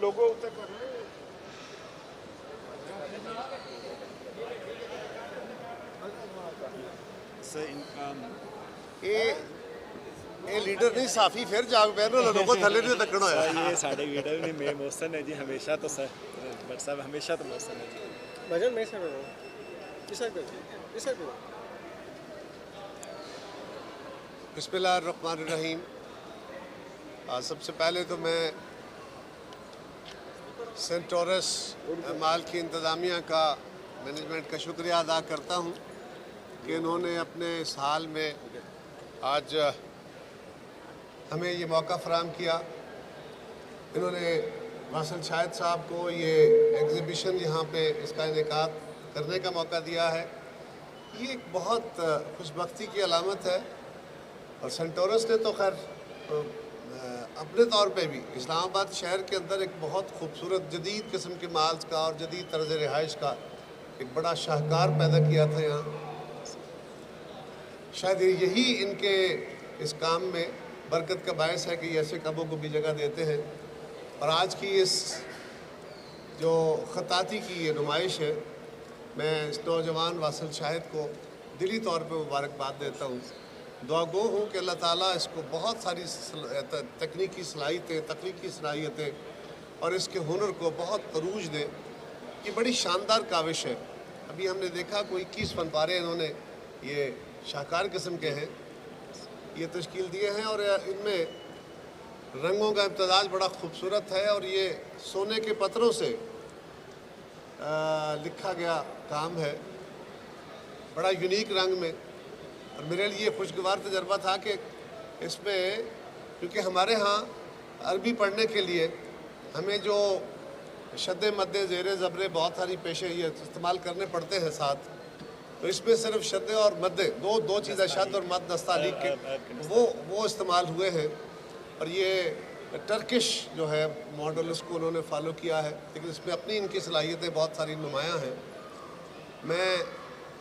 लोगो उत्ते कर ਇਹ ਲੀਡਰ ਨਹੀਂ ਸਾਫੀ ਫਿਰ ਜਾਗ ਪੈ ਨਾ ਲੋਗੋ ਥੱਲੇ ਨਹੀਂ ਤੱਕਣਾ ਹੋਇਆ ਇਹ ਸਾਡੇ ਲੀਡਰ ਨੇ ਮੈਂ ਮੋਹਸਨ ਹੈ ਜੀ ਹਮੇਸ਼ਾ ਤੋਂ ਸਰ ਬਟ ਸਾਹਿਬ ਹਮੇਸ਼ਾ ਤੋਂ ਮੋਹਸਨ ਹੈ ਜੀ भजन मैं सर इस साइड पे बिस्मिल्लाहिर्रहमानिर्रहीम। सबसे पहले तो मैं सेंटोरस माल की इंतज़ामिया का मैनेजमेंट का शुक्रिया अदा करता हूँ कि इन्होंने अपने इस हाल में आज हमें ये मौका फ़राहम किया। इन्होंने वासिल शाहिद साहब को ये एग्ज़िबिशन यहाँ पे इसका इनेकाद करने का मौका दिया है। ये एक बहुत खुशबख्ती की अलामत है। और सेंटोरस ने तो खैर अपने तौर पे भी इस्लामाबाद शहर के अंदर एक बहुत खूबसूरत जदीद किस्म के माल्स का और जदीद तर्ज़ रिहाइश का एक बड़ा शाहकार पैदा किया था यहाँ। शायद यही इनके इस काम में बरकत का बायस है कि ऐसे कबों को भी जगह देते हैं। और आज की इस जो ख़ताती की ये नुमाइश है, मैं इस नौजवान वासिल शाहिद को दिली तौर पे मुबारकबाद देता हूँ। दुआ गो हूँ कि अल्लाह ताला इसको बहुत सारी तकनीकी सलाहियतें, तख्लीकी सलाहियतें और इसके हुनर को बहुत अरूज दे। ये बड़ी शानदार काविश है। अभी हमने देखा कोई 21 फनपारे इन्होंने ये शाहकार किस्म के हैं ये तश्कील दिए हैं और इनमें रंगों का इम्तजाज बड़ा खूबसूरत है और ये सोने के पत्थरों से लिखा गया काम है बड़ा यूनिक रंग में। और मेरे लिए खुशगवार तजर्बा था कि इसमें क्योंकि हमारे यहाँ अरबी पढ़ने के लिए हमें जो शद्दे मद्दे ज़ेरे ज़बरे बहुत सारी पेशे ये इस्तेमाल करने पड़ते हैं साथ, तो इसमें सिर्फ शद्दे और मद्दे दो चीज़ें शद और मद दस्तालीक के वो इस्तेमाल हुए हैं। और ये टर्किश जो है मॉडल उसको उन्होंने फॉलो किया है, लेकिन इसमें अपनी इनकी सलाहियतें बहुत सारी नुमायाँ हैं। मैं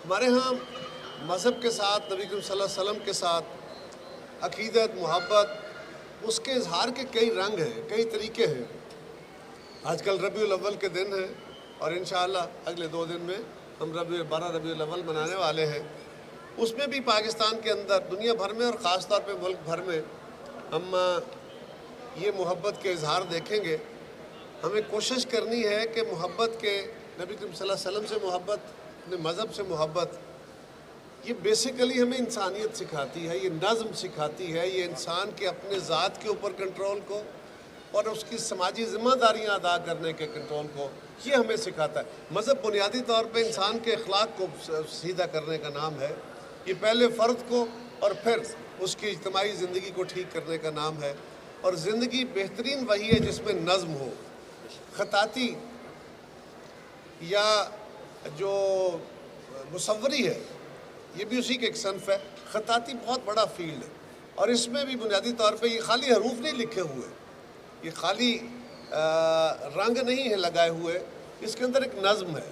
हमारे यहाँ मज़हब के साथ नबी करीम सल्लल्लाहु अलैहि वसल्लम के साथ अक़ीदत मोहब्बत उसके इजहार के कई रंग हैं, कई तरीके हैं। आजकल रबीउल अव्वल के दिन हैं और इंशाअल्लाह अगले 2 दिन में हम 12 रबीउल अव्वल मनाने वाले हैं। उसमें भी पाकिस्तान के अंदर दुनिया भर में और ख़ास तौर पे मुल्क भर में हम ये मोहब्बत के इजहार देखेंगे। हमें कोशिश करनी है कि मोहब्बत के नबी करीम सल्लल्लाहु अलैहि वसल्लम से मोहब्बत, अपने मज़हब से मोहब्बत, ये बेसिकली हमें इंसानियत सिखाती है, ये नज़म सिखाती है, ये इंसान के अपने ज़ात के ऊपर कंट्रोल को और उसकी समाजी ज़िम्मेदारियाँ अदा करने के कंट्रोल को ये हमें सिखाता है। मज़हब बुनियादी तौर पे इंसान के अखलाक को सीधा करने का नाम है। ये पहले फ़र्द को और फिर उसकी इज्तिमाई ज़िंदगी को ठीक करने का नाम है। और ज़िंदगी बेहतरीन वही है जिसमें नज़म हो। ख़ताती या जो मुसव्वरी है ये भी उसी के एक सनफ़ है। ख़ताती बहुत बड़ा फील्ड है और इसमें भी बुनियादी तौर पे ये खाली हरूफ नहीं लिखे हुए, ये खाली रंग नहीं है लगाए हुए, इसके अंदर एक नज़म है।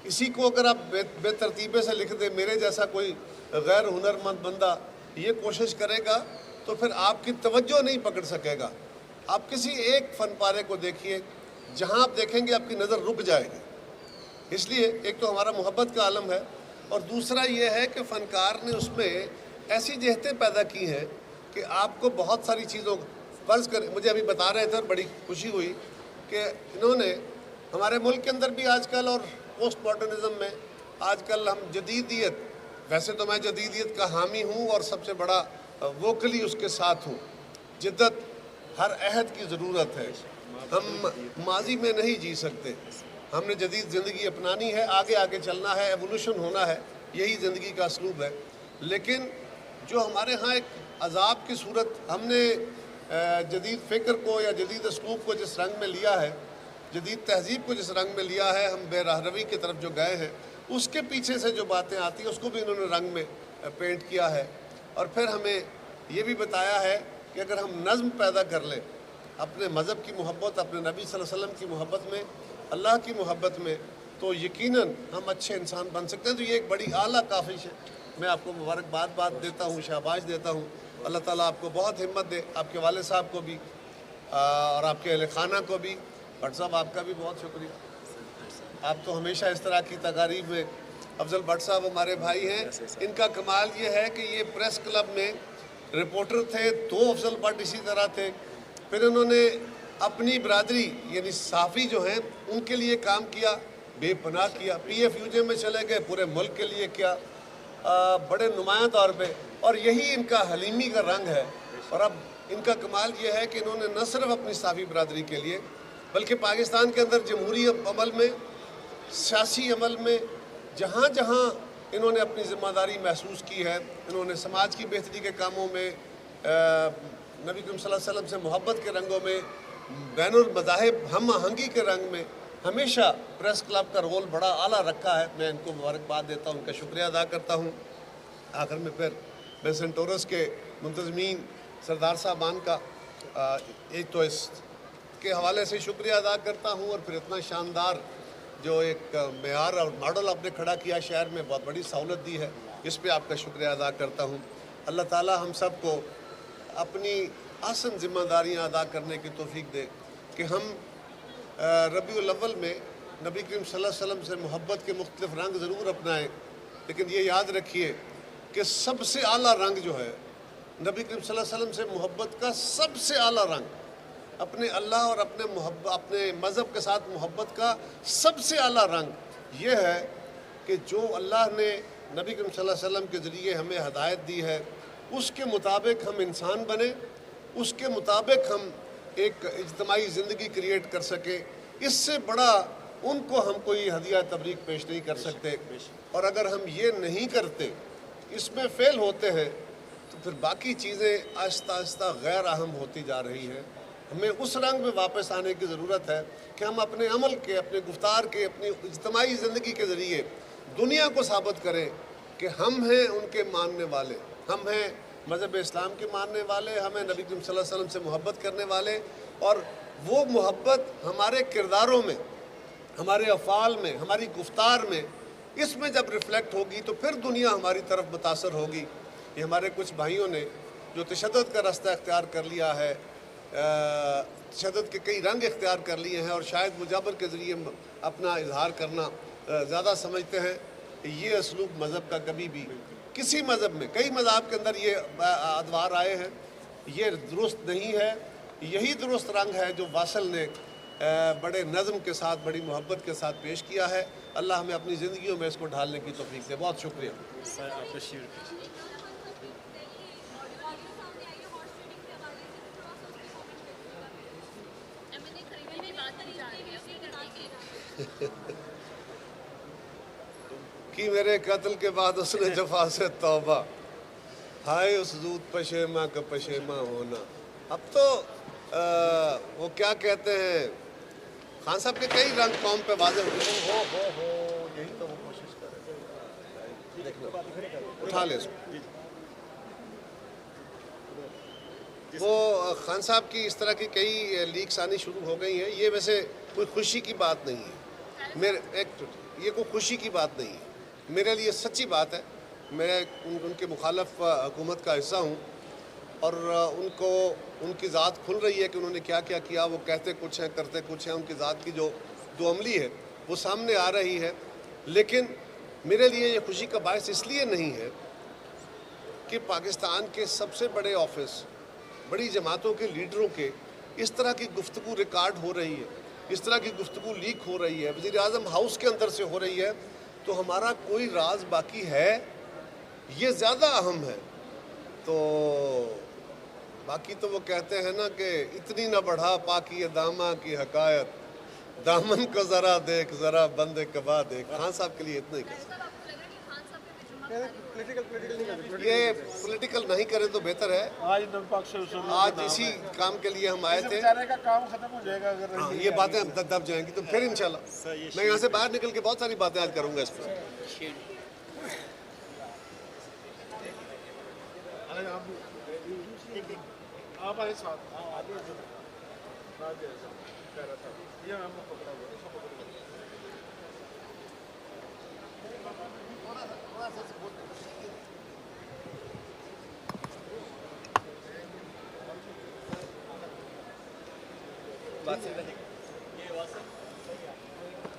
इसी को अगर आप बेतरतीबे से लिख दें, मेरे जैसा कोई गैर हुनरमंद बंदा ये कोशिश करेगा तो फिर आपकी तवज्जो नहीं पकड़ सकेगा। आप किसी एक फनपारे को देखिए, जहाँ आप देखेंगे आपकी नज़र रुक जाएगी। इसलिए एक तो हमारा मोहब्बत का आलम है और दूसरा ये है कि फ़नकार ने उसमें ऐसी जहतें पैदा की हैं कि आपको बहुत सारी चीज़ों फ़र्ज़ कर, मुझे अभी बता रहे थे और बड़ी खुशी हुई कि इन्होंने हमारे मुल्क के अंदर भी आजकल और पोस्ट मॉडर्निज़म में आजकल हम जदीदियत, वैसे तो मैं जदीदियत का हामी हूँ और सबसे बड़ा वोकली उसके साथ हूँ। जिद्दत हर अहद की ज़रूरत है। हम माजी में नहीं जी सकते, हमने जदीद ज़िंदगी अपनानी है, आगे आगे चलना है, एवोल्यूशन होना है, यही ज़िंदगी का असलूब है। लेकिन जो हमारे यहाँ एक अज़ाब की सूरत, हमने जदीद फ़िक्र को या जदीद असलूब को जिस रंग में लिया है, जदीद तहज़ीब को जिस रंग में लिया है, हम बेरहरवी की तरफ जो गए हैं, उसके पीछे से जो बातें आती हैं उसको भी इन्होंने रंग में पेंट किया है। और फिर हमें ये भी बताया है कि अगर हम नज़म पैदा कर लें अपने मज़हब की मोहब्बत, अपने नबी सल्लल्लाहु अलैहि वसल्लम की मोहब्बत में, अल्लाह की मोहब्बत में, तो यकीनन हम अच्छे इंसान बन सकते हैं। तो ये एक बड़ी आला काविश है। मैं आपको मुबारकबाद देता हूँ, शाबाश देता हूँ। अल्लाह ताला आपको बहुत हिम्मत दे, आपके वाले साहब को भी اور آپ کے اہل خانہ کو بھی. بٹ صاحب آپ کا بھی بہت شکریہ. آپ تو ہمیشہ اس طرح کی تقاریب میں. افضل بٹ صاحب ہمارے بھائی ہیں. ان کا کمال یہ ہے کہ یہ پریس کلب میں رپورٹر تھے. 2 افضل بٹ اسی طرح تھے. پھر انہوں نے اپنی برادری یعنی صحافی جو ہیں ان کے لیے کام کیا, بے پناہ کیا. PFUJ میں چلے گئے, پورے ملک کے لیے کیا, بڑے نمایاں طور پہ. اور یہی ان کا حلیمی کا رنگ ہے. اور اب ان کا کمال یہ ہے کہ انہوں نے نہ صرف اپنی صحافی برادری کے لیے بلکہ پاکستان کے اندر جمہوری عمل میں, سیاسی عمل میں, جہاں جہاں انہوں نے اپنی ذمہ داری محسوس کی ہے, انہوں نے سماج کی بہتری کے کاموں میں, نبی کریم صلی اللہ علیہ وسلم سے محبت کے رنگوں میں, بین المذاہب ہم آہنگی کے رنگ میں ہمیشہ پریس کلب کا رول بڑا اعلیٰ رکھا ہے. میں ان کو مبارکباد دیتا ہوں, ان کا شکریہ ادا کرتا ہوں. آخر میں پھر میں سینٹورس کے منتظمین سردار صاحبان کا ایک تو اس کے حوالے سے شکریہ ادا کرتا ہوں, اور پھر اتنا شاندار جو ایک معیار اور ماڈل آپ نے کھڑا کیا شہر میں, بہت بڑی سہولت دی ہے, اس پہ آپ کا شکریہ ادا کرتا ہوں. اللہ تعالی ہم سب کو اپنی آسن ذمہ داریاں ادا کرنے کی توفیق دے کہ ہم ربیع الاول میں نبی کریم صلی اللہ علیہ وسلم سے محبت کے مختلف رنگ ضرور اپنائیں, لیکن یہ یاد رکھیے کہ سب سے اعلیٰ رنگ جو ہے نبی کریم صلی اللہ علیہ وسلم سے محبت کا, سب سے اعلیٰ رنگ اپنے اللہ اور اپنے مذہب کے ساتھ محبت کا سب سے اعلیٰ رنگ یہ ہے کہ جو اللہ نے نبی کریم صلی اللہ علیہ وسلم کے ذریعے ہمیں ہدایت دی ہے اس کے مطابق ہم انسان بنیں, اس کے مطابق ہم ایک اجتماعی زندگی کریٹ کر سکیں. اس سے بڑا ان کو ہم کوئی ہدیہ تبریک پیش نہیں کر سکتے. اور اگر ہم یہ نہیں کرتے, اس میں فیل ہوتے ہیں, تو پھر باقی چیزیں آہستہ آہستہ غیر اہم ہوتی جا رہی ہیں. ہمیں اس رنگ میں واپس آنے کی ضرورت ہے کہ ہم اپنے عمل کے, اپنے گفتار کے, اپنی اجتماعی زندگی کے ذریعے دنیا کو ثابت کریں کہ ہم ہیں ان کے ماننے والے, ہم ہیں مذہب اسلام کے ماننے والے, ہمیں نبی کریم صلی اللہ علیہ وسلم سے محبت کرنے والے. اور وہ محبت ہمارے کرداروں میں, ہمارے افعال میں, ہماری گفتار میں, اس میں جب ریفلیکٹ ہوگی تو پھر دنیا ہماری طرف متاثر ہوگی. یہ ہمارے کچھ بھائیوں نے جو تشدد کا راستہ اختیار کر لیا ہے, تشدد کے کئی رنگ اختیار کر لیے ہیں, اور شاید مجابر کے ذریعے اپنا اظہار کرنا زیادہ سمجھتے ہیں, یہ اسلوب مذہب کا کبھی بھی کسی مذہب میں, کئی مذاہب کے اندر یہ ادوار آئے ہیں, یہ درست نہیں ہے. یہی درست رنگ ہے جو واصل نے بڑے نظم کے ساتھ, بڑی محبت کے ساتھ پیش کیا ہے. اللہ ہمیں اپنی زندگیوں میں اس کو ڈھالنے کی توفیق دے. بہت شکریہ. سر آپ تشریف کی میرے قتل کے بعد اس نے جفا سے توبہ, ہائے اس زود پشیماں کا پشیماں ہونا. اب تو وہ کیا کہتے ہیں, خان صاحب کے کئی رنگ قوم پہ واضح ہو. یہی تو وہ کوشش کر رہے ہیں, اٹھا لے اس کو. وہ خان صاحب کی اس طرح کی کئی لیکس آنی شروع ہو گئی ہیں. یہ ویسے کوئی خوشی کی بات نہیں ہے, یہ کوئی خوشی کی بات نہیں ہے, میرے لیے سچی بات ہے. میں ان کے مخالف حکومت کا حصہ ہوں, اور ان کی ذات کھل رہی ہے کہ انہوں نے کیا کیا کیا. وہ کہتے کچھ ہیں, کرتے کچھ ہیں. ان کی ذات کی جو عملی ہے وہ سامنے آ رہی ہے. لیکن میرے لیے یہ خوشی کا باعث اس لیے نہیں ہے کہ پاکستان کے سب سے بڑے آفس, بڑی جماعتوں کے لیڈروں کے اس طرح کی گفتگو ریکارڈ ہو رہی ہے, اس طرح کی گفتگو لیک ہو رہی ہے, وزیر اعظم ہاؤس کے اندر سے ہو رہی ہے. تو ہمارا کوئی راز باقی ہے, یہ زیادہ اہم ہے. تو باقی تو وہ کہتے ہیں نا کہ اتنی نہ بڑھا پاکی داماں کی حقائق, دامن کو ذرا دیکھ, ذرا بند کبا دیکھ. خان صاحب کے لیے اتنا ہی کہہ. یہ پولیٹیکل نہیں کریں تو بہتر ہے. آج اسی کام کے لیے ہم آئے تھے. کام ختم ہو جائے گا اگر یہ باتیں اب تک دب جائیں گی تو پھر انشاءاللہ میں یہاں سے باہر نکل کے بہت ساری باتیں آج کروں گا اس پر. آپ آئے ساتھ یہ ہم پکڑا ہوا वासिल रहेगा ये वासिल